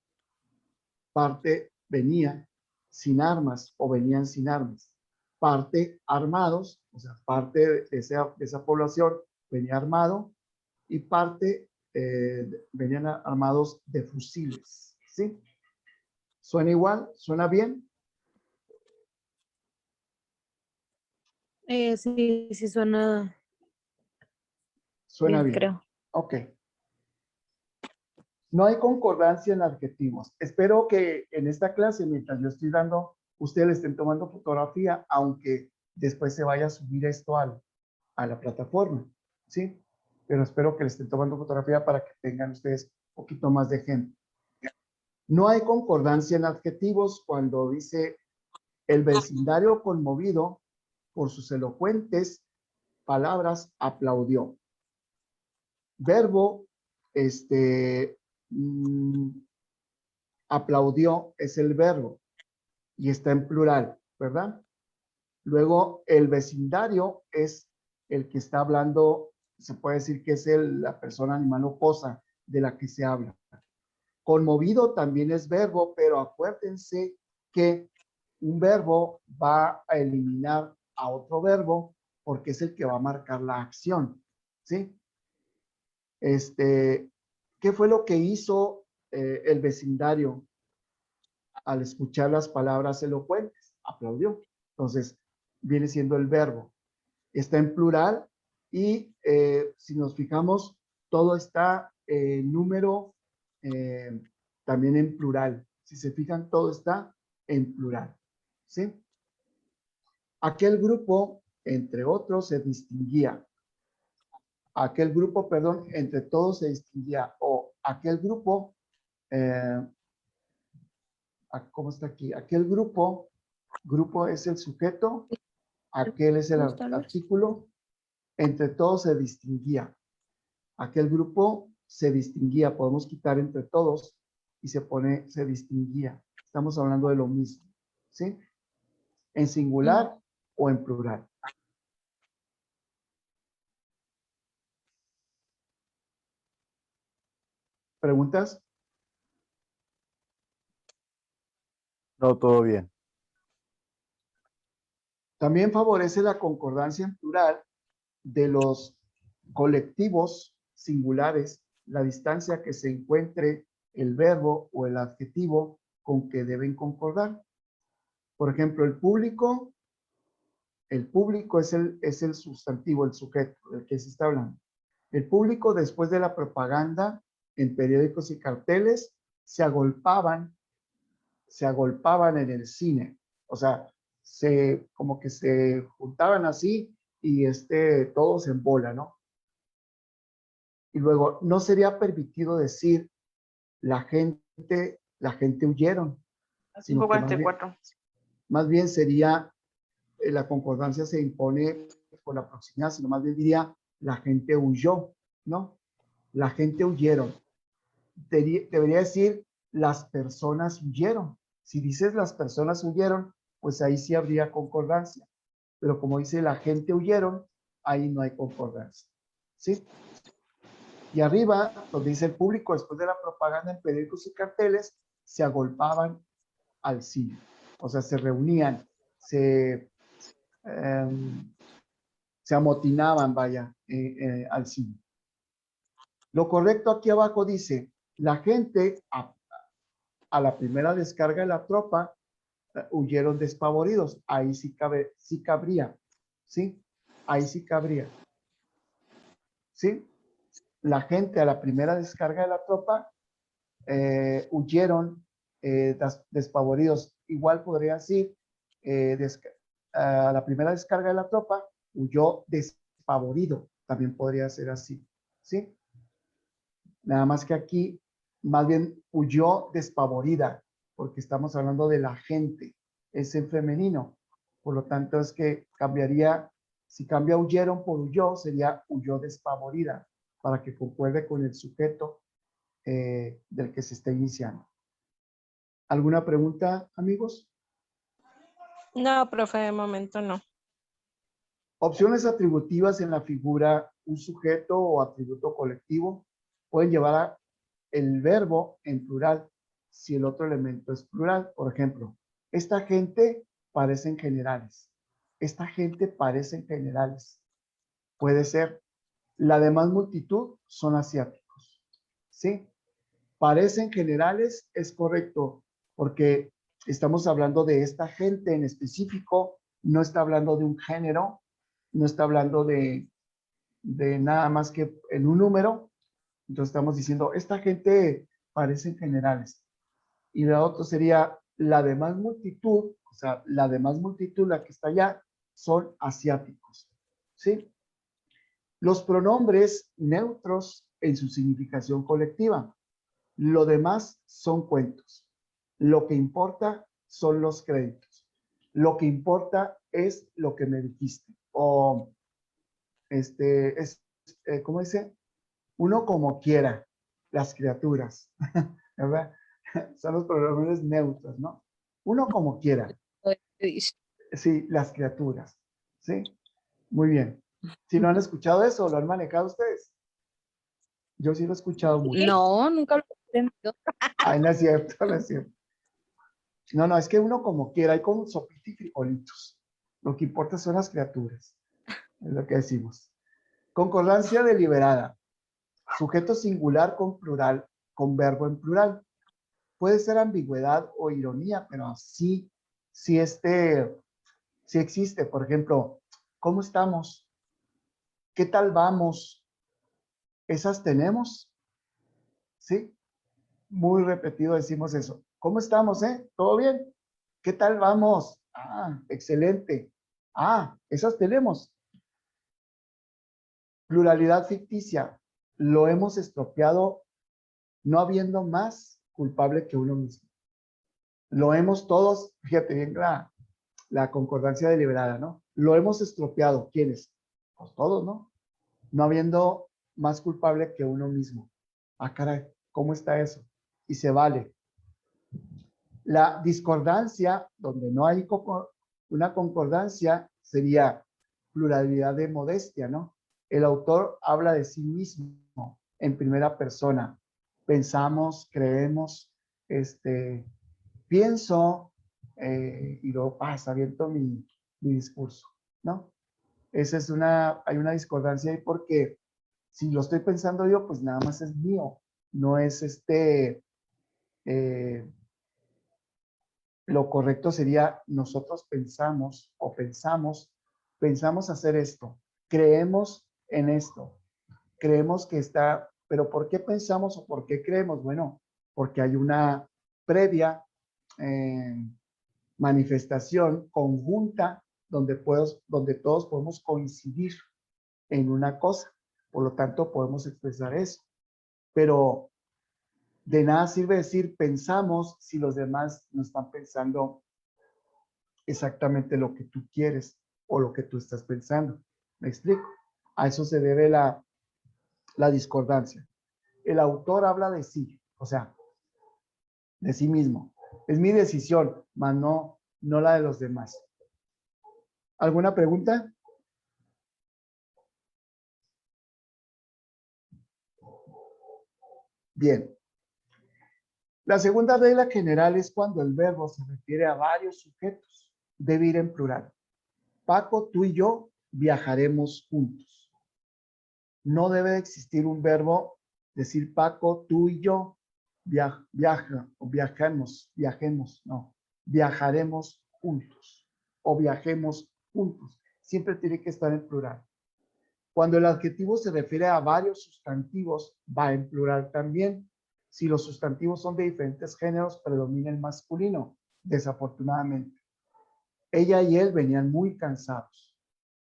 sin armas o venían sin armas. Parte armados, o sea, parte de esa población venía armado y parte venían armados de fusiles. ¿Sí? ¿Suena igual? ¿Suena bien? Sí, sí suena Suena bien, bien. creo. Ok. No hay concordancia en adjetivos. Espero que en esta clase, mientras yo estoy dando, ustedes le estén tomando fotografía, aunque después se vaya a subir esto a la plataforma, ¿sí? Pero espero que le estén tomando fotografía para que tengan ustedes un poquito más de ejemplo. No hay concordancia en adjetivos cuando dice el vecindario conmovido por sus elocuentes palabras aplaudió. Verbo, aplaudió es el verbo y está en plural, ¿verdad? Luego, el vecindario es el que está hablando, se puede decir que es la persona, animal o cosa de la que se habla. Conmovido también es verbo, pero acuérdense que un verbo va a eliminar a otro verbo porque es el que va a marcar la acción, ¿sí? ¿Qué fue lo que hizo el vecindario al escuchar las palabras elocuentes? Aplaudió. Entonces, viene siendo el verbo. Está en plural y si nos fijamos, todo está número también en plural. Si se fijan, todo está en plural. ¿Sí? Aquel grupo, entre otros, se distinguía. Aquel grupo, perdón, entre todos se distinguía. O aquel grupo, ¿cómo está aquí? Aquel grupo es el sujeto, aquel es el artículo, entre todos se distinguía. Aquel grupo se distinguía, podemos quitar entre todos y se distinguía. Estamos hablando de lo mismo, ¿sí? En singular o en plural. ¿Preguntas? No, todo bien. También favorece la concordancia en plural de los colectivos singulares, la distancia que se encuentre el verbo o el adjetivo con que deben concordar. Por ejemplo, el público es el sustantivo, el sujeto del que se está hablando. El público, después de la propaganda en periódicos y carteles, se agolpaban en el cine. O sea, como que se juntaban así y todos en bola, ¿no? Y luego, no sería permitido decir la gente huyeron. Sino que más bien sería, la concordancia se impone por la proximidad, sino más bien diría, la gente huyó, ¿no? La gente huyeron. Debería decir, las personas huyeron. Si dices las personas huyeron, pues ahí sí habría concordancia. Pero como dice la gente huyeron, ahí no hay concordancia. ¿Sí? Y arriba, donde dice el público, después de la propaganda en periódicos y carteles, se agolpaban al cine. O sea, se reunían, se amotinaban, vaya, al cine. Lo correcto aquí abajo dice, la gente a la primera descarga de la tropa huyeron despavoridos. Ahí sí cabría, ¿sí? Ahí sí cabría. ¿Sí? La gente a la primera descarga de la tropa huyeron despavoridos. Igual podría decir, a la primera descarga de la tropa huyó despavorido. También podría ser así, ¿sí? Nada más que aquí, más bien huyó despavorida, porque estamos hablando de la gente, es en femenino. Por lo tanto, es que cambiaría, si cambia huyeron por huyó, sería huyó despavorida, para que concuerde con el sujeto del que se está iniciando. ¿Alguna pregunta, amigos? No, profe, de momento no. Opciones atributivas en la figura, un sujeto o atributo colectivo pueden llevar a el verbo en plural si el otro elemento es plural. Por ejemplo, esta gente parecen generales. Esta gente parecen generales. Puede ser, la demás multitud son asiáticos. ¿Sí? Parecen generales es correcto porque estamos hablando de esta gente en específico, no está hablando de un género, no está hablando de nada más que en un número. Entonces estamos diciendo, esta gente parecen generales. Y la otra sería, la demás multitud, o sea, la demás multitud, la que está allá, son asiáticos. ¿Sí? Los pronombres neutros en su significación colectiva. Lo demás son cuentos. Lo que importa son los créditos. Lo que importa es lo que me dijiste. O, ¿cómo dice? Uno como quiera, las criaturas, ¿verdad? Son los pronombres neutros, ¿no? Uno como quiera. Sí, las criaturas. ¿Sí? Muy bien. Si no han escuchado eso, ¿lo han manejado ustedes? Yo sí lo he escuchado mucho. No, nunca lo he entendido. Ay, no es cierto, no es cierto. No, es que uno como quiera, hay como sopita y frijolitos. Lo que importa son las criaturas, es lo que decimos. Concordancia deliberada. Sujeto singular con plural, con verbo en plural. Puede ser ambigüedad o ironía, pero sí existe. Por ejemplo, ¿cómo estamos? ¿Qué tal vamos? ¿Esas tenemos? ¿Sí? Muy repetido decimos eso. ¿Cómo estamos, ¿Todo bien? ¿Qué tal vamos? Ah, excelente. Ah, esas tenemos. Pluralidad ficticia. Lo hemos estropeado no habiendo más culpable que uno mismo. Lo hemos todos, fíjate bien la concordancia deliberada, ¿no? Lo hemos estropeado. ¿Quiénes? Pues todos, ¿no? No habiendo más culpable que uno mismo. Ah, caray, ¿cómo está eso? Y se vale. La discordancia, donde no hay una concordancia, sería pluralidad de modestia, ¿no? El autor habla de sí mismo en primera persona. Pensamos, creemos, pienso, y luego aviento mi discurso, ¿no? Esa es hay una discordancia ahí porque si lo estoy pensando yo, pues nada más es mío, no es lo correcto sería nosotros pensamos hacer esto, creemos en esto, creemos que está, pero ¿por qué pensamos o por qué creemos? Bueno, porque hay una previa manifestación conjunta donde todos podemos coincidir en una cosa, por lo tanto podemos expresar eso, pero de nada sirve decir pensamos si los demás no están pensando exactamente lo que tú quieres o lo que tú estás pensando. ¿Me explico? A eso se debe la discordancia. El autor habla de sí, o sea, de sí mismo. Es mi decisión, mas no la de los demás. ¿Alguna pregunta? Bien. La segunda regla general es cuando el verbo se refiere a varios sujetos. Debe ir en plural. Paco, tú y yo viajaremos juntos. No debe de existir un verbo decir Paco, tú y yo viaja o viajemos, no. Viajaremos juntos o viajemos juntos. Siempre tiene que estar en plural. Cuando el adjetivo se refiere a varios sustantivos, va en plural también. Si los sustantivos son de diferentes géneros, predomina el masculino, desafortunadamente. Ella y él venían muy cansados.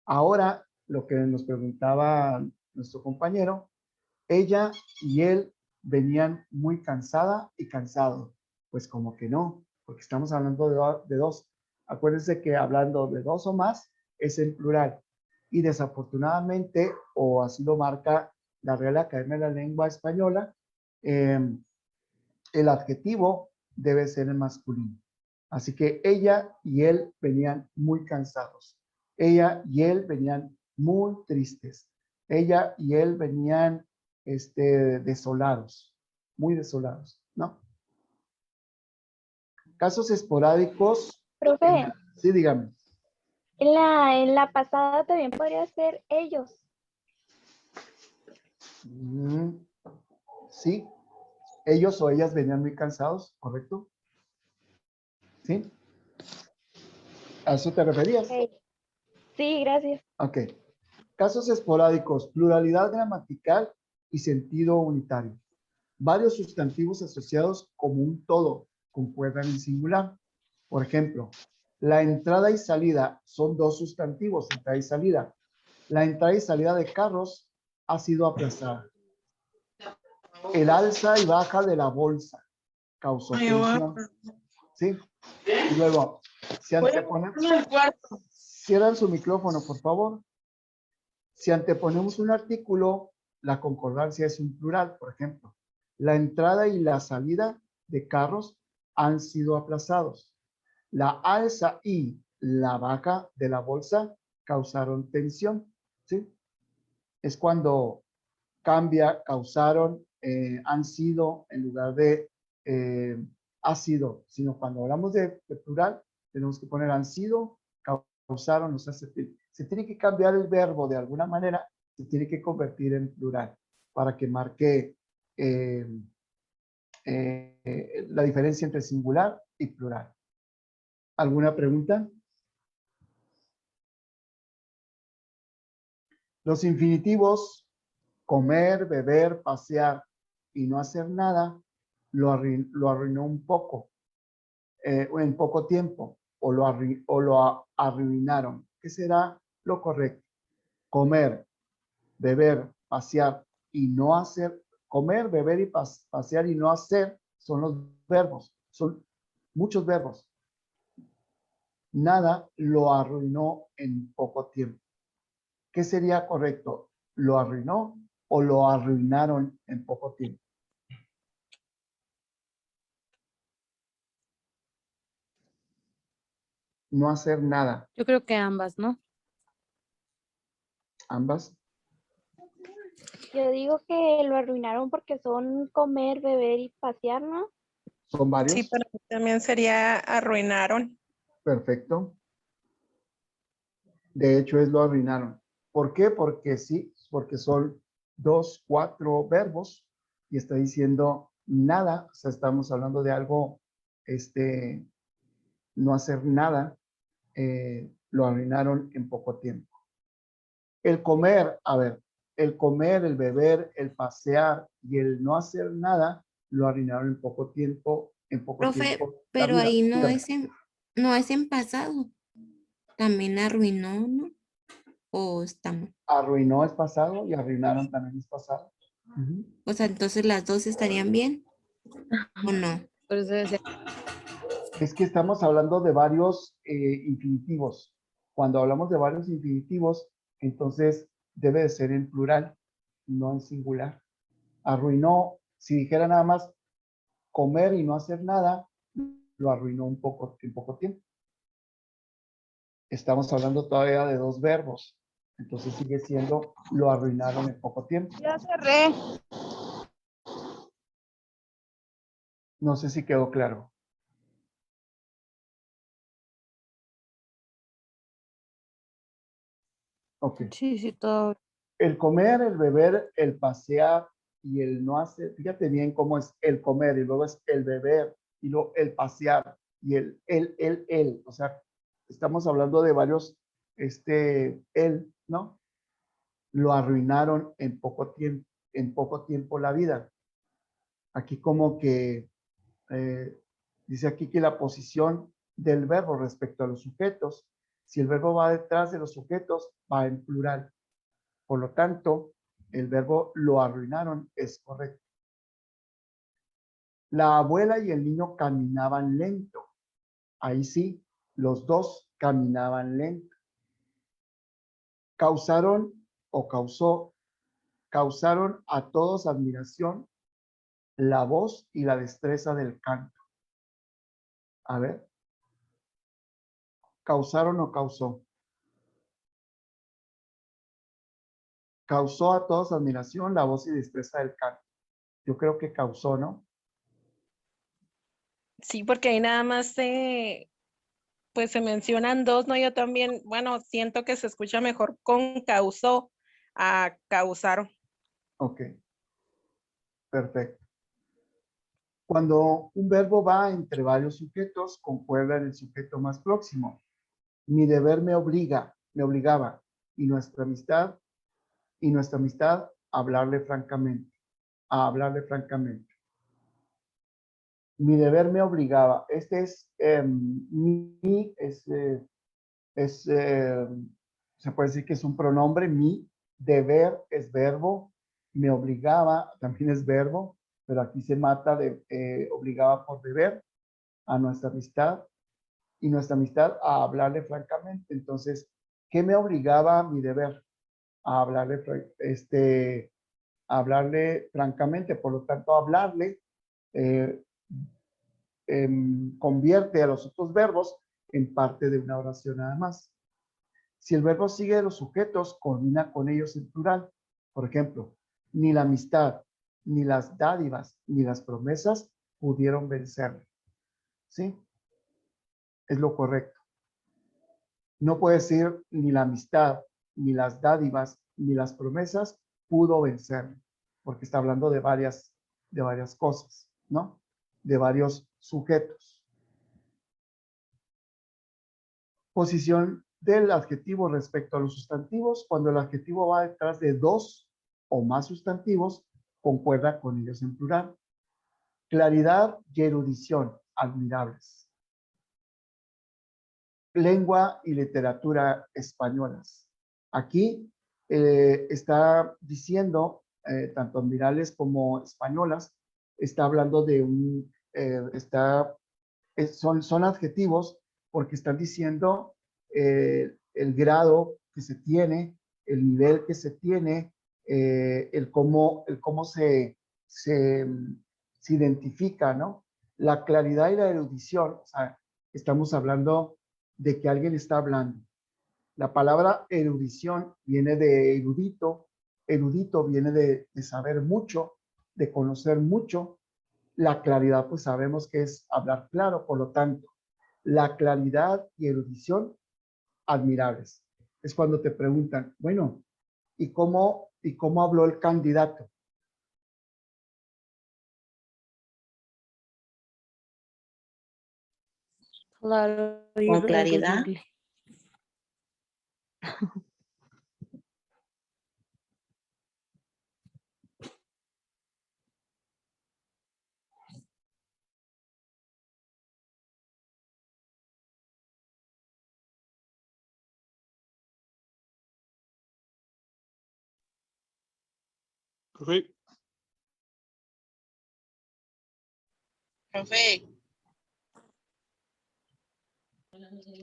Ahora, lo que nos preguntaba nuestro compañero, ella y él venían muy cansada y cansado. Pues como que no, porque estamos hablando de dos. Acuérdense que hablando de dos o más es en plural. Y desafortunadamente, o así lo marca la Real Academia de la Lengua Española, el adjetivo debe ser en masculino. Así que ella y él venían muy cansados. Ella y él venían muy tristes. Ella y él venían desolados, muy desolados, ¿no? Casos esporádicos. Profe, Sí, dígame. en la pasada también podría ser ellos. Sí, ellos o ellas venían muy cansados, ¿correcto? ¿Sí? ¿A eso te referías? Ok. Sí, gracias. Ok. Casos esporádicos, pluralidad gramatical y sentido unitario. Varios sustantivos asociados como un todo concuerdan en singular. Por ejemplo, la entrada y salida son dos sustantivos, entrada y salida. La entrada y salida de carros ha sido aplazada. El alza y baja de la bolsa causó tensión. ¿Sí? Y luego, si anteponemos... Cierran su micrófono, por favor. Si anteponemos un artículo, la concordancia es un plural, por ejemplo. La entrada y la salida de carros han sido aplazados. La alza y la baja de la bolsa causaron tensión. ¿Sí? Es cuando cambia, causaron, han sido, en lugar de ha sido, sino cuando hablamos de plural, tenemos que poner han sido, causaron, o sea, se tiene que cambiar el verbo de alguna manera, se tiene que convertir en plural para que marque la diferencia entre singular y plural. ¿Alguna pregunta? Los infinitivos comer, beber, pasear y no hacer nada lo arruinó un poco, en poco tiempo, o lo arruinaron. ¿Qué será lo correcto? Comer, beber, pasear y no hacer. Comer, beber y pasear y no hacer son los verbos. Son muchos verbos. Nada lo arruinó en poco tiempo. ¿Qué sería correcto? ¿Lo arruinó o lo arruinaron en poco tiempo? No hacer nada. Yo creo que ambas, ¿no? Ambas. Yo digo que lo arruinaron porque son comer, beber y pasear, ¿no? ¿Son varios? Sí, pero también sería arruinaron. Perfecto. De hecho, es lo arruinaron. ¿Por qué? Porque sí, porque son 2, 4 verbos y está diciendo nada. O sea, estamos hablando de algo, no hacer nada. Lo arruinaron en poco tiempo. El comer, a ver, el comer, el beber, el pasear y el no hacer nada lo arruinaron en poco tiempo. Profe, tiempo. pero La vida. ahí no Dígame. no es en pasado. También arruinó, ¿no? O estamos. Arruinó es pasado y arruinaron también es pasado. O sea, entonces las dos estarían bien. ¿O no? Por eso decía, Es que estamos hablando de varios infinitivos. Cuando hablamos de varios infinitivos, entonces debe de ser en plural, no en singular. Arruinó, si dijera nada más comer y no hacer nada, lo arruinó en poco tiempo. Estamos hablando todavía de dos verbos. Entonces sigue siendo lo arruinaron en poco tiempo. Ya cerré. No sé si quedó claro. Ok. Sí, sí, todo. El comer, el beber, el pasear y el no hacer. Fíjate bien cómo es el comer y luego es el beber y luego el pasear y el. O sea, estamos hablando de varios, él, ¿no? Lo arruinaron en poco tiempo la vida. Aquí como que dice aquí que la posición del verbo respecto a los sujetos, si el verbo va detrás de los sujetos, va en plural. Por lo tanto, el verbo lo arruinaron es correcto. La abuela y el niño caminaban lento. Ahí sí, los dos caminaban lento. Causaron o causaron a todos admiración la voz y la destreza del canto. A ver, ¿causaron o causó? Causó a todos admiración la voz y destreza del canto. Yo creo que causó, ¿no? Sí, porque ahí nada más pues se mencionan dos, ¿no? Yo también, bueno, siento que se escucha mejor con causó a causaron. Ok, perfecto. Cuando un verbo va entre varios sujetos, concuerda en el sujeto más próximo. Mi deber me obligaba, y nuestra amistad, a hablarle francamente, Mi deber me obligaba. Este es, se puede decir que es un pronombre, mi. Deber es verbo, me obligaba, también es verbo, pero aquí se mata de obligaba por deber a nuestra amistad y nuestra amistad a hablarle francamente. Entonces, ¿qué me obligaba mi deber? A hablarle, a hablarle francamente. Por lo tanto, hablarle eh, convierte a los otros verbos en parte de una oración nada más. Si el verbo sigue a los sujetos, combina con ellos en plural. Por ejemplo, ni la amistad, ni las dádivas, ni las promesas pudieron vencerle. ¿Sí? Es lo correcto. No puede decir ni la amistad, ni las dádivas, ni las promesas pudo vencerle, porque está hablando de varias cosas, ¿no? De varios sujetos. Posición del adjetivo respecto a los sustantivos. Cuando el adjetivo va detrás de dos o más sustantivos, concuerda con ellos en plural. Claridad y erudición, admirables. Lengua y literatura españolas. Aquí está diciendo, tanto admirables como españolas, está hablando de son adjetivos porque están diciendo el grado que se tiene, el nivel que se tiene, el cómo se identifica, ¿no? La claridad y la erudición, o sea, estamos hablando de que alguien está hablando. La palabra erudición viene de erudito, erudito viene de saber mucho, de conocer mucho. La claridad, pues sabemos que es hablar claro, por lo tanto, la claridad y erudición admirables. Es cuando te preguntan, bueno, ¿y cómo habló el candidato? Claro, y Con claridad. relucible. Profe, Profe,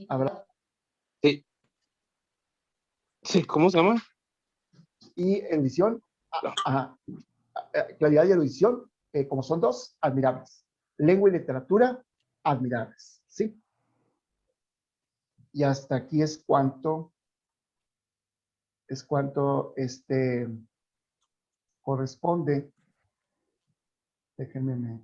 Habrá sí, sí, ¿cómo se llama? y erudición, claridad y erudición, como son dos, admirables. Lengua y literatura, admirables, ¿sí? Y hasta aquí es cuanto corresponde. Déjenme